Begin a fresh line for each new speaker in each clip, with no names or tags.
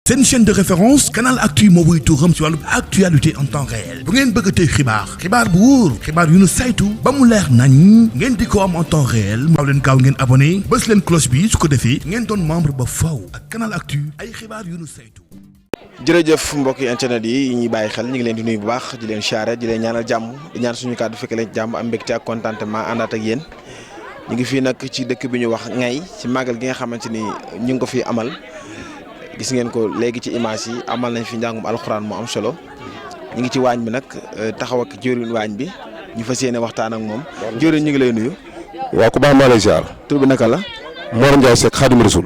C'est une chaîne de référence Canal Actu moo wuy tuuram ci wàllu actualité en temps réel bu ngeen bëgg a tey xibaar bu wóor xibaar yu nu saytu ba mu leer nañ ngeen di ko am en temps réel waaw leen gaaw ngeen abonné bës leen cloche bi su ko defee ngeen doon membre ba faw ak Canal Actu ay xibaar yu nu saytu.
jërëjëf mbokki internet yi ñuy bàyyi xel ñu ngi leen di nuyu bu baax di leen siyaare di leen ñaanal jàmm di ñaan suñu kàddu fekk leen jàmm am mbégte ak contentement àndaat ak yéen ñu ngi fii nag ci dëkk bi ñu wax Ngay ci màggal gi nga xamante ni ñu ngi ko fi amal gis ngeen ko léegi ci image yi amal nañ fi njàngum alxuraan mu am solo ñu ngi ci waañ bi nag taxaw ak jëriñ waañ bi ñu fas yéene waxtaan ak moom jëriñ ñu ngi lay nuyu.
waaw ku baax maa lay ziar.
tur bi naka la.
Mor Ndiaye Seck Xaadimu Rasuul.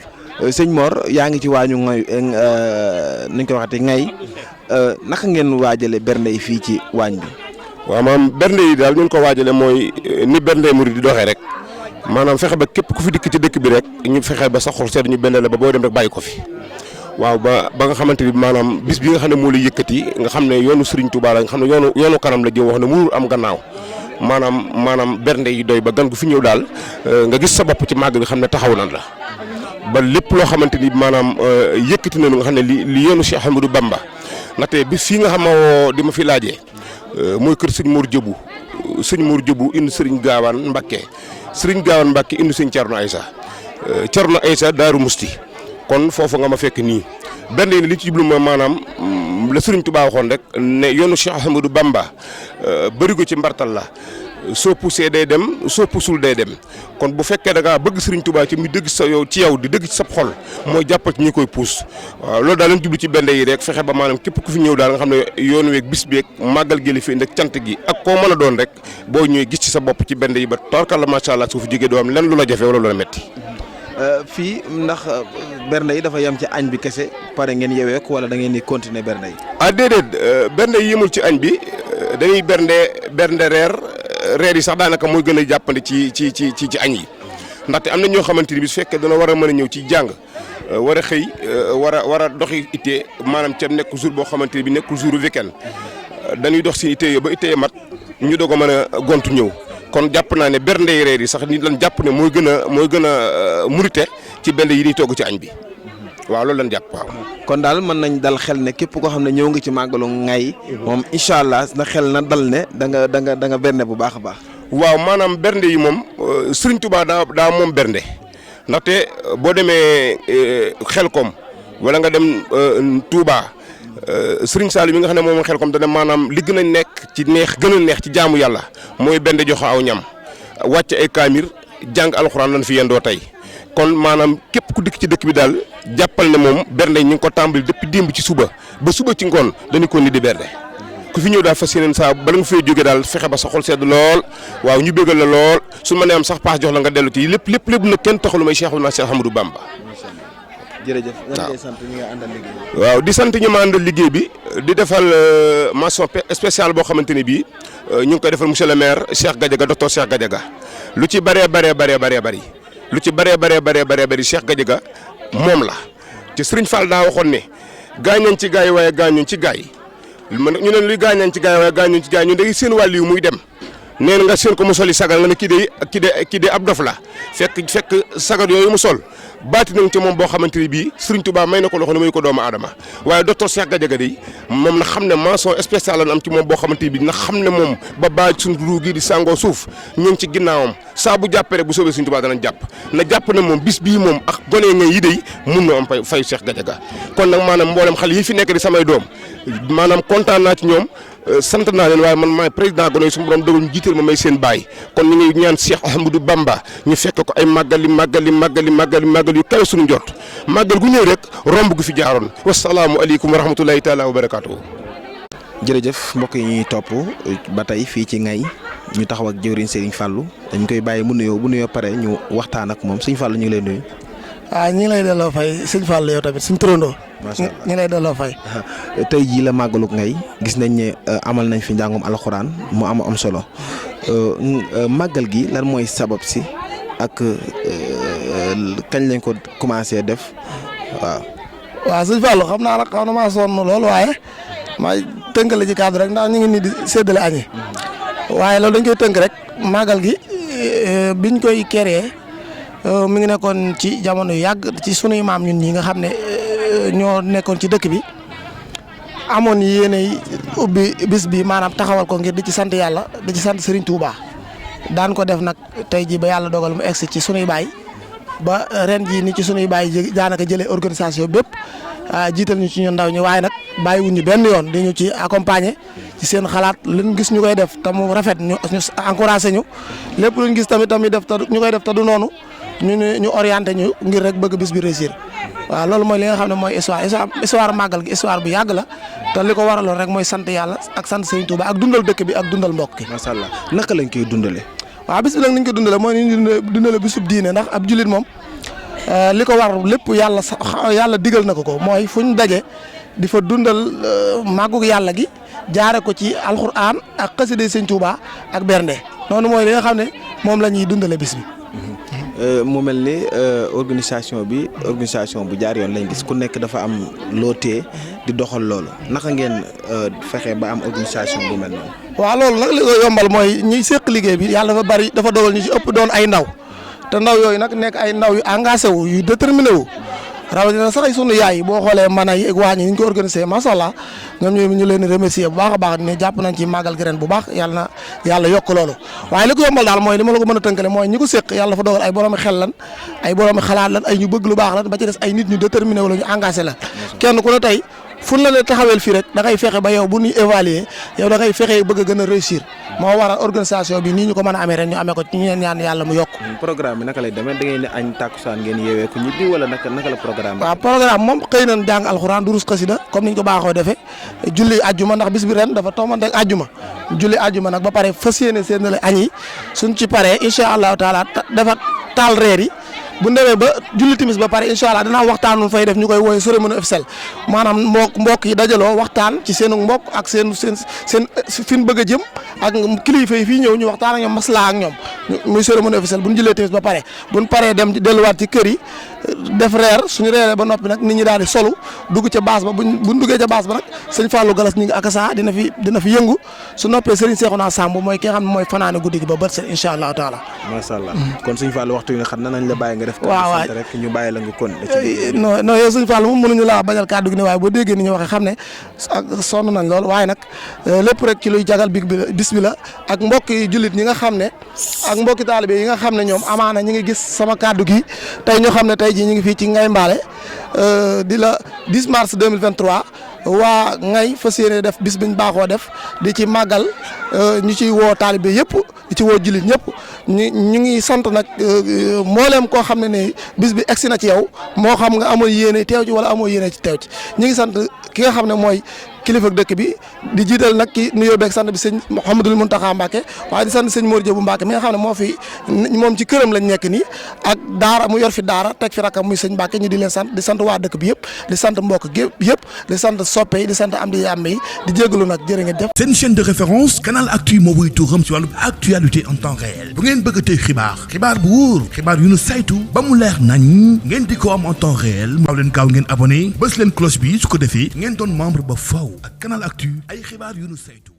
sëñ Mor yaa ngi ci waañu Ngay nuñ ko waxatee Ngay naka ngeen waajale bernde yi fii ci waañ bi.
waaw maanaam bernde yi daal ñu ko waajale mooy ni bernde murid di doxee rek maanaam fexe ba képp ku fi dikk ci dëkk bi rek ñu fexe ba sa xol sedd ñu bernde la ba boo dem rek bàyyi ko fi. waaw ba nga xamante ni maanaam bis bi nga xam ne moo lay yëkkati nga xam ne yoonu Serigne Touba la nga xam ne yoonu kanam la jëm wax ne mënul am gannaaw maanaam bernde yi doy ba gan gu fi ñëw daal nga gis sa bopp ci màgg bi xam ne taxaw nan la ba lépp loo xamante ni maanaam yëkkati nañu nga xam ne li yoonu Cheikh Ahmadou Bamba ndaxte bis fii nga xam ne di ma fi laajee mooy kër sëñ Mor Jëbu indi Serigne Gaawaan Mbakke indi sëñ Thierno Aïssa Daaru Musti kon foofu nga ma fekk nii benn yi li ci jublu ma maanaam la Sëriñ Tuubaa waxoon rek ne yoonu Cheikh Ahmadou Bamba bëri ko ci mbartal la soo poussé day dem soo pusul day dem kon bu fekkee da ngaa bëgg Sëriñ Tuubaa ci muy dëgg sa yow ci yow di dëgg ci sab xol mooy jàppal ci ñi koy puus waaw loolu daal lañ jublu ci benn yi rek fexe ba maanaam képp ku fi ñëw daal nga xam ne yoonu weeg bis beeg màggal gi li fi indi ak cant gi ak koo mën a doon rek boo ñëwee gis ci sa bopp ci benn yi ba torkal la macha allah su fi jógee doo am lenn lu la jafe wala lu la metti
fii ndax bernde yi dafa yem ci añ bi kese pare ngeen yeewee ko wala da ngeen di continuer bernde yi.
déedéet bernde yi yemul ci añ bi dañuy bernde reer yi sax daanaka mooy gën a jàppandi ci añ yi ndaxte am na ñoo xamante ni bi su fekkee dana war a mën a ñëw ci jàng war a xëy war a doxi ittee maanaam ca nekk jour boo xamante ni bi nekkul jour weekend dañuy dox si ittee ba ittee mat ñu doog a mën a gontu ñëw. kon jàpp naa ne bernde yi reer yi sax nit lan jàpp ne mooy gën a murite ci bernde yi ñuy togg ci añ bi waaw loolu lan jàpp waaw.
kon daal mën nañ dal xel ne képp koo xam ne ñëw nga ci màggalu Ngay moom incha allah na xel na dal ne da nga bernde bu baax a baax.
waaw maanaam bernde yi moom Serigne Touba daa moom bernde ndaxte boo demee Xelkom wala nga dem Touba. Sëriñ Saliou mi nga xam ne moom xel comme dana maanaam li gën a nekk ci gën a neex ci jaamu yàlla mooy benn joxe aw ñam wàcc ay kaamir jàng alxuraan lañ fi yendoo tey kon maanaam képp ku dikk ci dëkk bi daal jàppal ne moom bernde ñu ngi ko tàmbali depuis démb ci suba ba suba ci ngoon dañu ko ni di bernde ku fi ñëw daal fas yéeneen saa bala nga fay jógee daal fexe ba sa xol sedd lool waaw ñu bëggal la lool su ma nee am sax paas jox la nga dellu ci lépp nag kenn taxalu may Cheikh Ahmadou Bamba.
jërëjëf ngay sant ñi nga àndal liggéey bi.
waaw di sant ñi ma àndal liggéey bi di defal mention spéciale boo xamante ni bii ñu ngi koy defal monsieur le maire Cheikh Gadiaga docteur Cheikh Gadiaga lu ci bëree bëri Cheikh Gadiaga moom la te Serigne Fall daa waxoon ne gaañañ ci gaay waaye gaañuñ ci gaay ñu ne luy gaañañ ci gaay waaye gaañuñ ci gaay ñu léegi seen wàll yu muy dem. nee na nga seen ko mu soli sagar nga ne kii de ab dof la fekk sagar yooyu mu sol baati nañ ci moom boo xamante ni bii Serigne Touba may na ko loxo ne muy ko doomu aadama waaye docteur Cheikh Gadiaga de moom na xam ne mention spéciale la am ci moom boo xamante ni bii na xam ne moom ba baaj suñu ruu gi di sàngoo suuf ñu ngi ci ginnaawam saa bu jàppee rek bu soobee Serigne Touba danañ jàpp na jàpp ne moom bis bii moom ak gone ngay yi de mun na am fay Cheikh Gadiaga kon nag maanaam mboolem xale yi fi nekk di samay doom maanaam kontaan naa ci ñoom sant naa leen waaye man maay président gone yi su ma borom dogal ñu jiital ma may seen baay kon ñu ngi ñaan Cheikh Ahmadou Bamba ñu fekk ko ay màggal yu kawe suñu njort màggal gu ñëw rek romb gu fi jaaroon wasalaamu aleykum wa rahmatulahi taala wa barakaatu.
jërëjëf mbokk yi ñuy topp ba tey fii ci Ngay ñu taxaw ak jëwriñ Serigne Fallou dañ koy bàyyi mu nuyoo bu nuyoo pare ñu waxtaan ak moom Serigne Fallou ñu ngi lay nuyu.
ñu ngi lay delloo fay Serigne Fallou yow tamit suñu turandoo.
macha allah
ñu ngi lay delloo fay.
tey jii la màggalug Ngay gis nañ ne amal nañ fi njàngum alxuraan mu am solo màggal gi lan mooy sabab si ak kañ lañ ko commencé def waaw.
waaw Serigne Fallou xam naa nag xaw na maa sonn lool waaye ma tënkale ci cadre rek ndax ñu ngi nii di séddale añi waaye loolu dañ koy tënk rek màggal gi biñ koy créé mi ngi nekkoon ci jamono yu yàgg ci sunuy maam ñun ñi nga xam ne ñoo nekkoon ci dëkk bi amoon yéene ubbi bis bi maanaam taxawal ko ngir di ci sant yàlla di ci sant Serigne Touba daan ko def nag tey jii ba yàlla dogal mu egsi ci sunuy baay ba ren jii ni ci sunuy baay daanaka jëlee organisation bépp jiital ñu ci ñun ndaw ñi waaye nag bàyyiwuñ ñu benn yoon di ñu ci accompagner ci seen xalaat luñ gis ñu koy def te mu rafet ñu encouragé ñu lépp luñ gis tamit def te ñu koy def te du noonu ñu orienté ñu ngir rek bëgg bis bi réussir waaw loolu mooy li nga xam ne mooy histoire màggal gi histoire bu yàgg la te li ko waraloon rek mooy sant yàlla ak sant Serigne Touba ak dundal dëkk bi ak dundal mbokk ki.
macha allah naka lañ koy dundale
waaw bis bi nag ni ñu ko dundale mooy ni ñu dundale bisub diine ndax ab jullit moom li ko war lépp yàlla digal na ko mooy fu ñu daje di fa dundal màggug yàlla gi jaare ko ci alxuraan ak xasida Serigne Touba ak bernde noonu mooy li nga xam ne moom la ñuy dundale bis bi.
mu mel ni organisation bu jaar yoon lañ gis ku nekk dafa am loo tee di doxal loolu naka ngeen fexe ba am organisation bu mel noonu.
waaw loolu nag li ko yombal mooy ñiy séq liggéey bi yàlla dafa dogal ñu ci ëpp doon ay ndaw te ndaw yooyu nag nekk ay ndaw yu engagé wu yu déterminé wu rawatina sax ay sunu yaay boo xoolee mën a yi ak waañ yi ñu ko organisé macha allah ñoom ñu leen di remercier bu baax a baax ne jàpp nañ ci màggal gi ren bu baax yàlla yokk loolu waaye li ko yombal daal mooy li ma la ko mën a tënkale mooy ñi ko séq yàlla dafa dogal ay boroomi xel lan ay boroomi xalaat lan ay ñu bëgg lu baax lan ba ci des ay nit ñu déterminé wu la ñu engagé la kenn ku ne tey fu la ne taxawel fii rek da ngay fexe ba yow bu ñuy évaluer yow da ngay fexe bëgg a gën a réussir moo waral organisation bi nii ñu ko mën a amee ren ñu amee ko ci ñu ñaan yàlla mu yokk.
programme bi naka lay demee da ngeen ne añ tàkkusaan ngeen yeewee ko ñibbi wala naka la programme bi.
waaw programme moom xëy nañ jàng alxuraan durus xasida comme niñ ko baaxoo defee julli ajjuma ndax bis bi ren dafa tombante ak ajjuma julli ajjuma nag ba pare fas yéene seen la añ yi suñ ci paree incha allahu taala dafa taal reer yi bu ndewee ba julli timis ba pare incha allah danaa waxtaan nu fay def ñu koy wooye cérémonie officielle maanaam mbokk yi dajaloo waxtaan ci seen mbokk ak seen fi ñu bëgg a jëm ak kilifa yi fii ñëw ñu waxtaan ak ñoom maslaa ak ñoom muy cérémonie officielle bu ñu jullee timis ba pare bu ñu paree dem delluwaat ci kër yi def reer suñu reeree ba noppi nag nit ñi daal di solu dugg ca baas ba buñ duggee ca baas ba nag sëñ Fallou Galas ñi ngi akasa dina fi yëngu su noppee Serigne Cheikhouna Samb mooy ki nga xam ne mooy fanaane guddi gi ba bët set incha allahu taala.
macha allah kon sëñ Fallou waxtu yi nga xam ne nañ la bàyyi nga def.
waaw
rek ñu bàyyi la nga kon.
non yow sëñ Fallou moom mënuñu laa bañal kàddu gi ne waaye boo déggee ni ñu waxee xam ne sonn nañ lool waaye nag lépp rek ci luy jagal bis bi la ak mbokki jullit ñi nga xam ne ak mbokki taalibe yi nga xam ne ñoom amaana ñi ngi gis sama kàddu gi tey ñoo xam ne tey jii ñu ngi fii ci Ngay Mbaale di la 10 mars 2023 waa Ngay fas yéene def bis biñ baaxoo def di ci màggal ñu ciy woo taalibe yëpp di ci woo jullit ñëpp ñu ngi sant nag mbooleem koo xam ne ne bis bi egsi na ci yow moo xam nga amoo yéene teew ci wala amoo yéene ci teew ci ñu ngi sant ki nga xam ne mooy kilifa dëkk bi di jiital nag ki nuyoo beeg sant bi sëñ Mouhamadul Mountakha Mbacké waaye di sant sëñ Mor Diop Mbacké mi nga xam ne moom ci këram lañ nekk nii ak daara mu yor fi daara teg fi rakam muy sëñ Mbacké ñu di leen sant di sant waa dëkk bi yëpp di sant mbokk yëpp di sant soppe yi di sant am di yàmm yi di jégalu nag jërë ngeen jëf.
seen chaîne de référence Canal Actu moo wuy tuuram ci wàllu actualité en temps réel bu ngeen bëgg a tey xibaar bu wóor xibaar yu nu saytu ba mu leer nañ ngeen di ko am en temps réel maaw leen gaaw ngeen abonné bës leen cloche bi su ko defee ngeen doon membre ba faw ak Canal Actu ay xibaar yu nu saytu